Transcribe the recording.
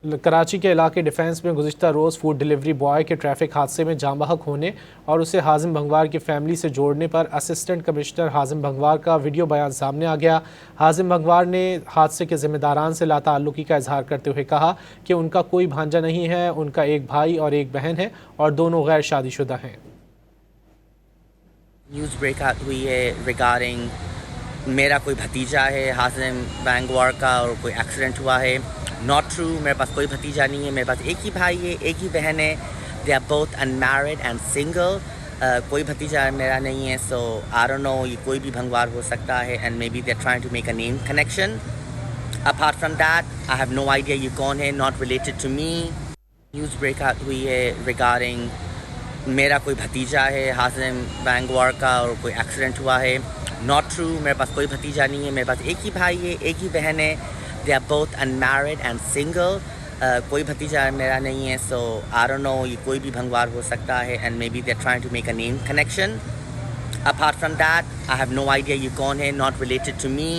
कराची के इलाके डिफेंस में गुज़िश्ता रोज़ फूड डिलीवरी बॉय के ट्रैफिक हादसे में जाँ बहक होने और उसे हाजिम भंगवार की फैमिली से जोड़ने पर असिस्टेंट कमिश्नर हाजिम भंगवार का वीडियो बयान सामने आ गया। हाजिम भंगवार ने हादसे के ज़िम्मेदारान से लाताल्लुकी का इजहार करते हुए कहा कि उनका कोई भांजा नहीं है, उनका एक भाई और एक बहन है और दोनों गैर शादीशुदा हैं। न्यूज़ ब्रेकआउट हुई है रिगार्डिंग मेरा कोई भतीजा है हाजिम भंगवार का और कोई एक्सीडेंट हुआ है। नॉट ट्रू, मेरे पास कोई भतीजा नहीं है, मेरे पास एक ही भाई है, एक ही बहन है। They are both unmarried and single. कोई भतीजा मेरा नहीं है, सो आई डोंट नो, ये कोई भी भंगवार हो सकता है and maybe they are trying to make a name connection. Apart from that I have no idea ये कौन है, not related to me. News breakout हुई है रिगार्डिंग मेरा कोई भतीजा है हाजिम भंगवार का और कोई एक्सीडेंट हुआ है। नॉट ट्रू, मेरे पास कोई भतीजा नहीं है, मेरे पास एक ही भाई है, एक ही बहन है। They are both unmarried and single. कोई भतीजा मेरा नहीं है, सो आई डोंट नो, ये कोई भी भंगवार हो सकता है and maybe they are trying to make a name connection. Apart from that I have no idea ये कौन है, नॉट रिलेटेड टू मी।